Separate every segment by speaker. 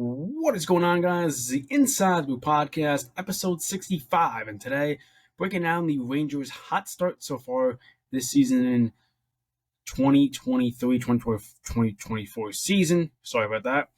Speaker 1: What is going on, guys? This is the Inside Blue Podcast, episode 65, and today breaking down the Rangers' hot start so far this season in 2023-2024 season. Sorry about that.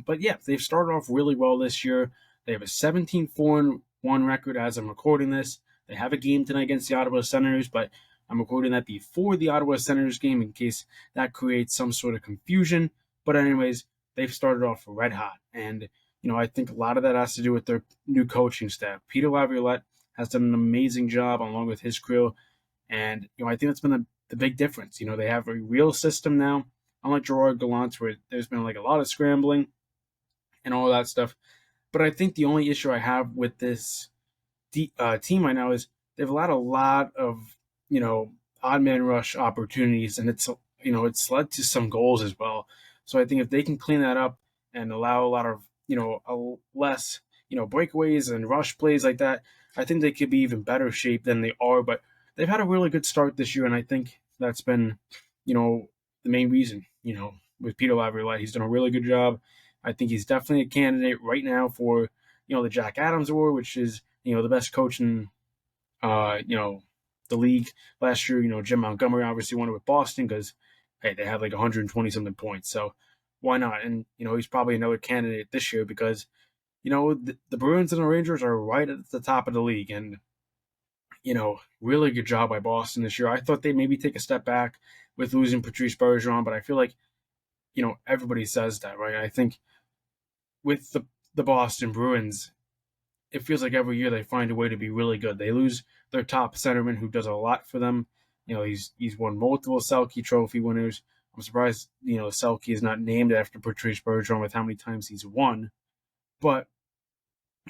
Speaker 1: But yeah, they've started off really well this year. They have a 17-4-1 record as I'm recording this. They have a game tonight against the Ottawa Senators, but I'm recording that before the Ottawa Senators game in case that creates some sort of confusion. But anyways, they've started off red hot. And, I think a lot of that has to do with their new coaching staff. Peter Laviolette has done an amazing job along with his crew. And, I think that's been the big difference. They have a real system now, unlike Gerard Gallant, where there's been like a lot of scrambling and all that stuff. But I think the only issue I have with this team right now is they've allowed a lot of, odd man rush opportunities, and it's led to some goals as well. So I think if they can clean that up and allow a lot of, less, breakaways and rush plays like that, I think they could be even better shape than they are. But they've had a really good start this year, and I think that's been, the main reason. With Peter Laviolette, he's done a really good job. I think he's definitely a candidate right now for, the Jack Adams Award, which is, the best coach in, the league last year. Jim Montgomery obviously won it with Boston because, hey, they had like 120 something points. So why not? And, he's probably another candidate this year because, the Bruins and the Rangers are right at the top of the league. And, really good job by Boston this year. I thought they'd maybe take a step back with losing Patrice Bergeron, but I feel like, everybody says that, right? I think with the Boston Bruins, it feels like every year they find a way to be really good. They lose their top centerman who does a lot for them. He's won multiple Selke Trophy winners. I'm surprised, Selke is not named after Patrice Bergeron with how many times he's won. But,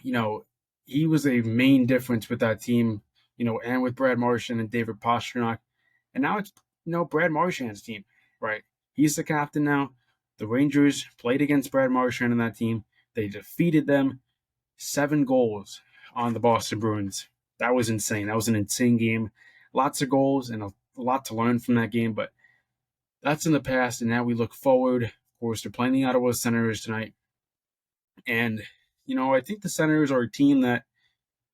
Speaker 1: he was a main difference with that team, and with Brad Marchand and David Pastrnak. And now it's, Brad Marchand's team, right? He's the captain now. The Rangers played against Brad Marchand and that team. They defeated them 7 goals on the Boston Bruins. That was insane. That was an insane game. Lots of goals and a lot to learn from that game, but that's in the past, and now we look forward. Of course, they're playing the Ottawa Senators tonight. And, I think the Senators are a team that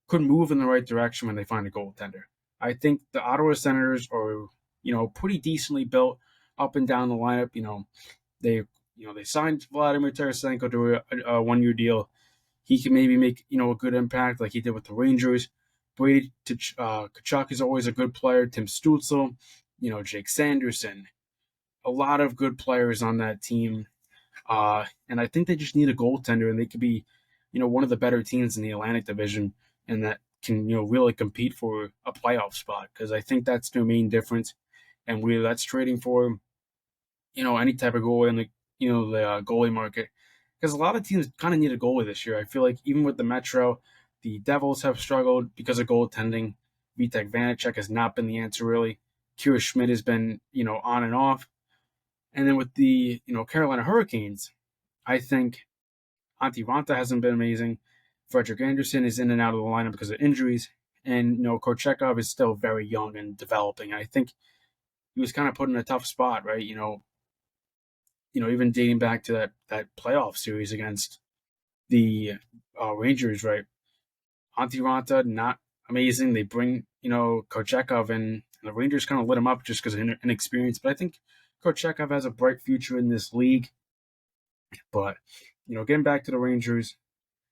Speaker 1: could move in the right direction when they find a goaltender. I think the Ottawa Senators are, pretty decently built up and down the lineup. They signed Vladimir Tarasenko to a one-year deal. He can maybe make, a good impact like he did with the Rangers. Brady Tkachuk is always a good player. Tim Stützle, Jake Sanderson. A lot of good players on that team. And I think they just need a goaltender, and they could be, one of the better teams in the Atlantic Division, and that can, really compete for a playoff spot, because I think that's their main difference. And that's trading for, any type of goalie in the, the goalie market. Because a lot of teams kind of need a goalie this year. I feel like even with the Metro, the Devils have struggled because of goaltending. Vitek Vanacek has not been the answer, really. Kira Schmidt has been, on and off. And then with the, Carolina Hurricanes, I think Antti Ranta hasn't been amazing. Frederick Anderson is in and out of the lineup because of injuries. And, Korchekov is still very young and developing. I think he was kind of put in a tough spot, right? Even dating back to that playoff series against the Rangers, right? Antti Ranta, not amazing. They bring, Korchekov in, and the Rangers kind of lit him up just because of inexperience. But I think Korchekov has a bright future in this league. But, getting back to the Rangers,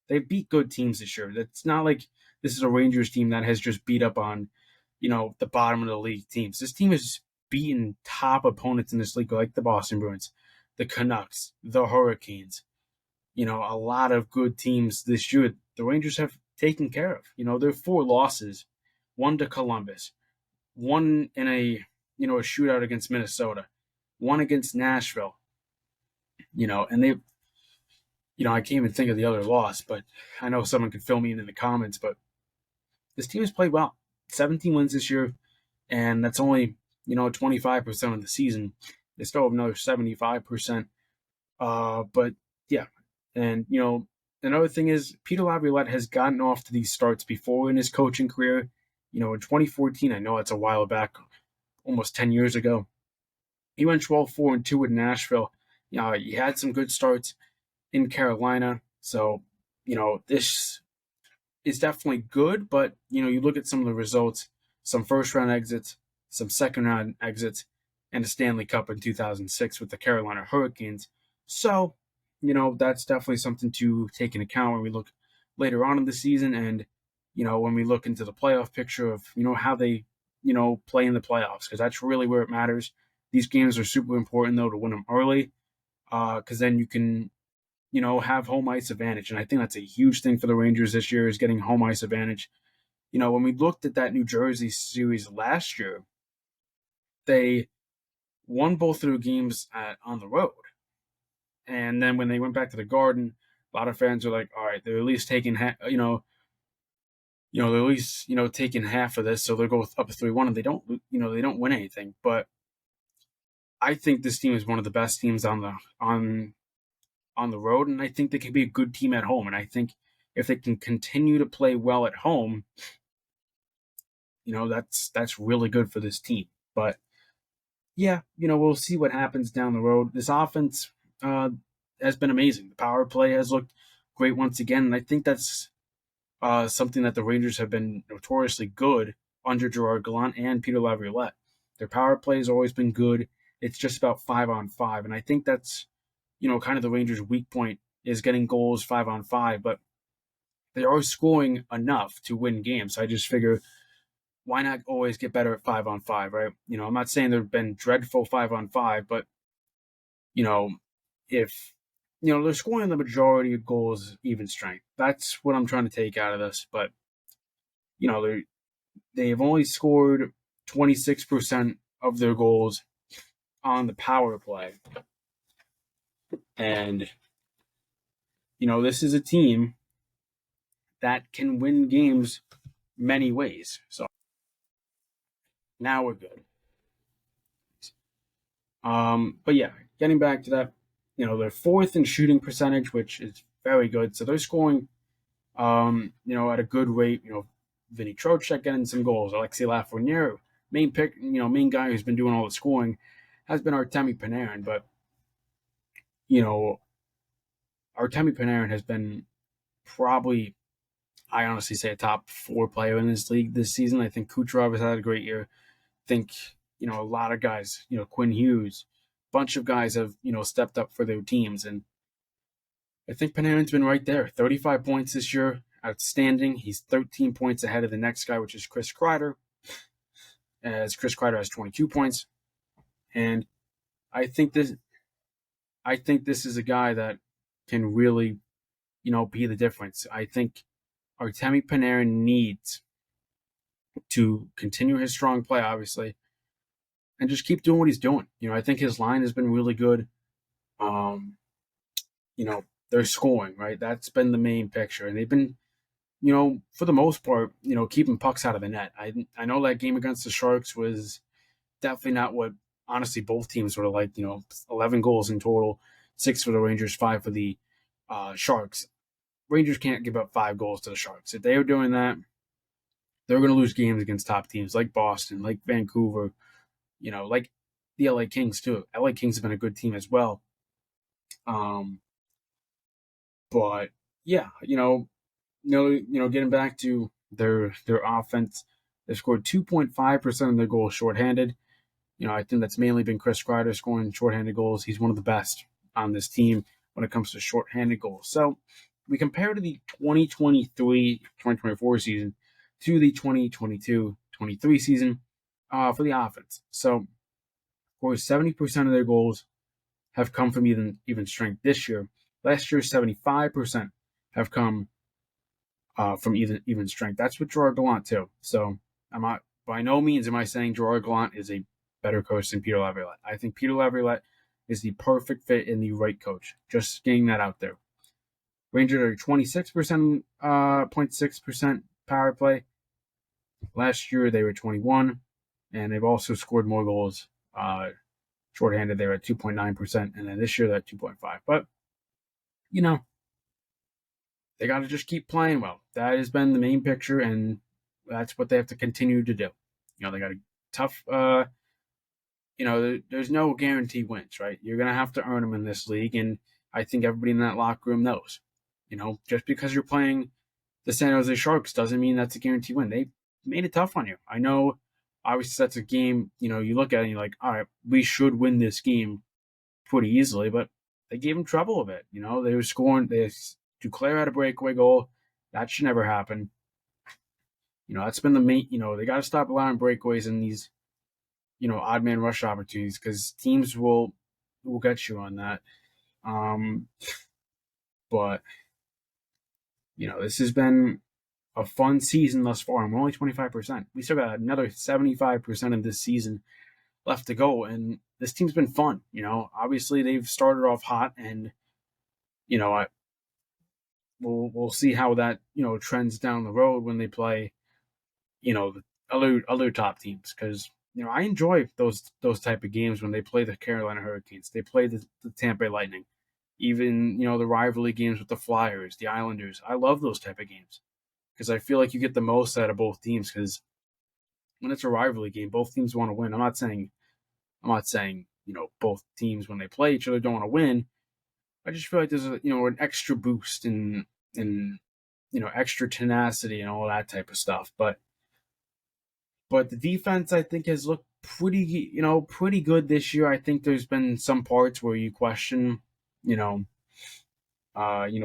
Speaker 1: they beat good teams this year. It's not like this is a Rangers team that has just beat up on, the bottom of the league teams. This team has beaten top opponents in this league, like the Boston Bruins, the Canucks, the Hurricanes. A lot of good teams this year the Rangers have taken care of. There are 4 losses, 1 to Columbus, 1 in a shootout against Minnesota, 1 against Nashville. And they, I can't even think of the other loss, but I know someone could fill me in the comments. But this team has played well. 17 wins this year, and that's only 25% of the season. They still have another 75%. But yeah, and another thing is Peter Laviolette has gotten off to these starts before in his coaching career. In 2014, I know it's a while back, almost 10 years ago. He went 12-4-2 with Nashville. He had some good starts in Carolina. So, this is definitely good, but, you look at some of the results, some first round exits, some second round exits, and a Stanley Cup in 2006 with the Carolina Hurricanes. So, that's definitely something to take into account when we look later on in the season and, when we look into the playoff picture of, how they, play in the playoffs, because that's really where it matters. These games are super important, though, to win them early, because then you can, have home ice advantage. And I think that's a huge thing for the Rangers this year is getting home ice advantage. When we looked at that New Jersey series last year, they won both of their games on the road. And then when they went back to the Garden, a lot of fans are like, all right, they're at least taking, they're at least, taking half of this. So they'll go up 3-1 and they don't win anything. But I think this team is one of the best teams on the road, and I think they can be a good team at home. And I think if they can continue to play well at home, that's really good for this team. But yeah, we'll see what happens down the road. This offense has been amazing. The power play has looked great once again, and I think that's something that the Rangers have been notoriously good under Gerard Gallant and Peter Laviolette. Their power play has always been good. It's just about 5-on-5, and I think that's kind of the Rangers' weak point is getting goals 5-on-5, but they are scoring enough to win games. So I just figure, why not always get better at 5-on-5, right? I'm not saying they've been dreadful 5-on-5, but if they're scoring the majority of goals even strength. That's what I'm trying to take out of this. But they've only scored 26% of their goals on the power play. And, this is a team that can win games many ways. So now we're good. But yeah, getting back to that, they're fourth in shooting percentage, which is very good. So they're scoring, at a good rate. Vinny Trocheck getting some goals. Alexei Lafreniere, main guy who's been doing all the scoring, has been Artemi Panarin. But Artemi Panarin has been probably, I honestly say, a top 4 player in this league this season. I think Kucherov has had a great year. I think, a lot of guys, Quinn Hughes, a bunch of guys have, stepped up for their teams. And I think Panarin's been right there. 35 points this year. Outstanding. He's 13 points ahead of the next guy, which is Chris Kreider, as Chris Kreider has 22 points. And I think this is a guy that can really, be the difference. I think Artemi Panarin needs to continue his strong play, obviously, and just keep doing what he's doing. I think his line has been really good. They're scoring, right? That's been the main picture. And they've been, for the most part, keeping pucks out of the net. I know that game against the Sharks was definitely not what, honestly, both teams would have liked. 11 goals in total, 6 for the Rangers, 5 for the Sharks. Rangers can't give up 5 goals to the Sharks. If they were doing that, they're going to lose games against top teams like Boston, like Vancouver, like the LA Kings too. LA Kings have been a good team as well. But yeah, getting back to their offense, they scored 2.5% of their goals shorthanded. I think that's mainly been Chris Kreider scoring shorthanded goals. He's one of the best on this team when it comes to shorthanded goals. So we compare to the 2023-2024 season to the 2022-23 season for the offense. So, of course, 70% of their goals have come from even strength this year. Last year, 75% have come from even strength. That's with Gerard Gallant too. So I'm not, by no means am I saying Gerard Gallant is a better coach than Peter Laviolette. I think Peter Laviolette is the perfect fit and the right coach. Just getting that out there. Rangers are 26%, 0.6% power play. Last year they were 21, and they've also scored more goals. Shorthanded, they were at 2.9%, and then this year they're at 2.5. But they got to just keep playing well. That has been the main picture, and that's what they have to continue to do. They got a tough. There's no guarantee wins, right? You're gonna have to earn them in this league, and I think everybody in that locker room knows. Just because you're playing the San Jose Sharks doesn't mean that's a guaranteed win. They made it tough on you. I know, obviously, that's a game, you look at it and you're like, all right, we should win this game pretty easily, but they gave them trouble a bit. They were scoring. Duclair had a breakaway goal. That should never happen. That's been the main, they got to stop allowing breakaways in these, odd man rush opportunities because teams will get you on that. But, this has been a fun season thus far, and we're only 25%. We still got another 75% of this season left to go, and this team's been fun. Obviously they've started off hot, and we'll see how that trends down the road when they play the other top teams, because I enjoy those type of games when they play the Carolina Hurricanes, they play the Tampa Bay Lightning, even the rivalry games with the Flyers, the Islanders. I love those type of games because I feel like you get the most out of both teams, because when it's a rivalry game, both teams want to win. I'm not saying both teams when they play each other don't want to win. I just feel like there's an extra boost and extra tenacity and all that type of stuff. But the defense, I think, has looked pretty good this year. I think there's been some parts where you question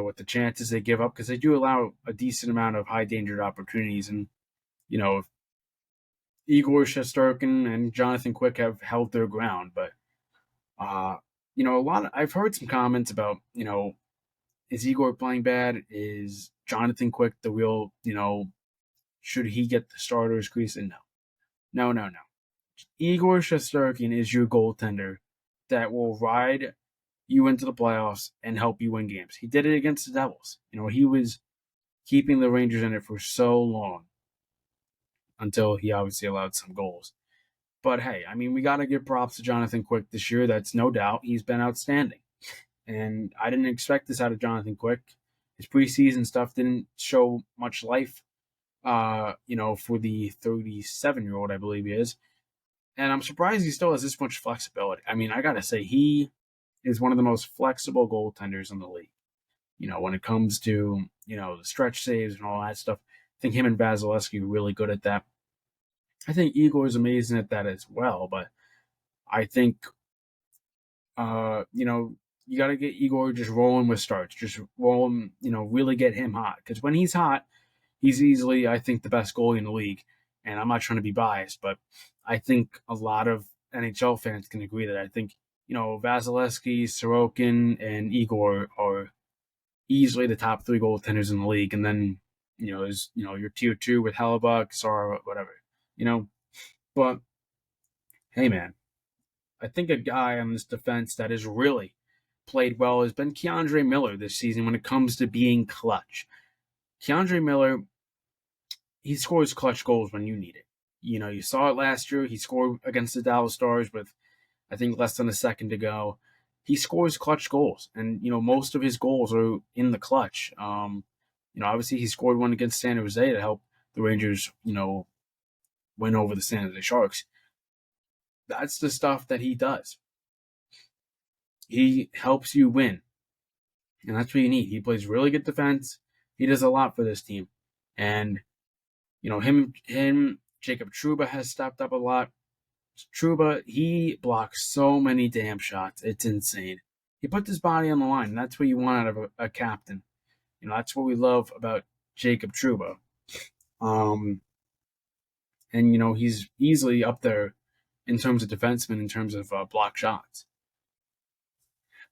Speaker 1: what the chances they give up, because they do allow a decent amount of high danger opportunities, and Igor Shesterkin and Jonathan Quick have held their ground, but I've heard some comments about, is Igor playing bad? Is Jonathan Quick the real, should he get the starter's crease? And no. Igor Shesterkin is your goaltender that will ride you into the playoffs and help you win games. He did it against the Devils. He was keeping the Rangers in it for so long until he obviously allowed some goals. But hey, we got to give props to Jonathan Quick this year. That's no doubt. He's been outstanding. And I didn't expect this out of Jonathan Quick. His preseason stuff didn't show much life, for the 37-year-old, I believe he is. And I'm surprised he still has this much flexibility. I got to say, he is one of the most flexible goaltenders in the league. When it comes to, the stretch saves and all that stuff, I think him and Vasilevsky are really good at that. I think Igor is amazing at that as well, but I think, you got to get Igor just rolling with starts, just rolling, really get him hot. Because when he's hot, he's easily, I think, the best goalie in the league. And I'm not trying to be biased, but I think a lot of NHL fans can agree that I think, Vasilevsky, Sorokin, and Igor are easily the top three goaltenders in the league. And then, there's, your tier two with Hellebuyck, Sara, whatever. But hey, man, I think a guy on this defense that has really played well has been K'Andre Miller this season when it comes to being clutch. K'Andre Miller, he scores clutch goals when you need it. You saw it last year. He scored against the Dallas Stars with, I think, less than a second to go. He scores clutch goals, and most of his goals are in the clutch. Obviously he scored one against San Jose to help the Rangers, win over the San Jose Sharks. That's the stuff that he does. He helps you win, and that's what you need. He plays really good defense. He does a lot for this team, and him, Jacob Trouba has stepped up a lot. Trouba, he blocks so many damn shots. It's insane. He put his body on the line, and that's what you want out of a captain. That's what we love about Jacob Trouba. And he's easily up there in terms of defensemen, in terms of block shots.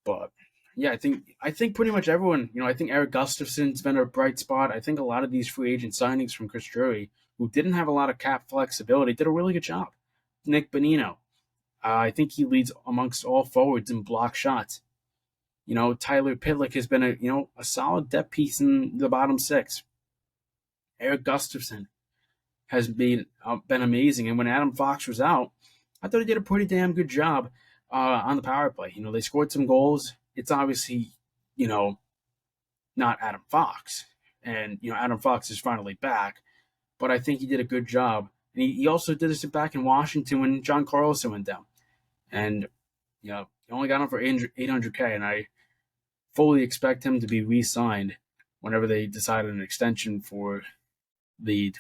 Speaker 1: But yeah, I think pretty much everyone. I think Eric Gustafson's been a bright spot. I think a lot of these free agent signings from Chris Drury, who didn't have a lot of cap flexibility, did a really good job. Nick Bonino, I think he leads amongst all forwards in block shots. Tyler Pitlick has been a solid depth piece in the bottom six. Eric Gustafson has been amazing, and when Adam Fox was out, I thought he did a pretty damn good job on the power play. They scored some goals. It's obviously, not Adam Fox, and Adam Fox is finally back, but I think he did a good job. And he also did this back in Washington when John Carlson went down, and he only got him for $800K, and fully expect him to be re-signed whenever they decide on an extension for the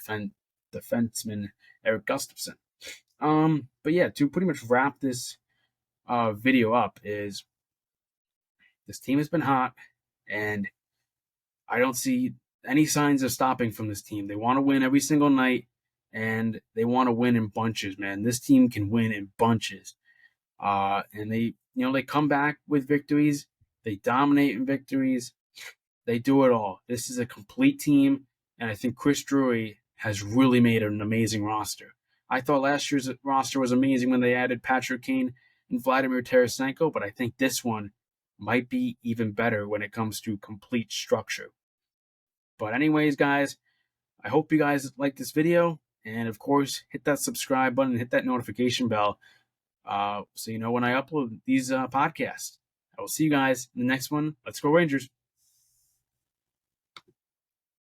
Speaker 1: defenseman Eric Gustafson. But yeah, to pretty much wrap this video up, is this team has been hot, and I don't see any signs of stopping from this team. They want to win every single night, and they want to win in bunches, man. This team can win in bunches. And they come back with victories. They dominate in victories. They do it all. This is a complete team, and I think Chris Drury has really made an amazing roster. I thought last year's roster was amazing when they added Patrick Kane and Vladimir Tarasenko, but I think this one might be even better when it comes to complete structure. But anyways, guys, I hope you guys like this video. And of course, hit that subscribe button, hit that notification bell, so you know when I upload these podcasts. I will see you guys in the next one. Let's go Rangers.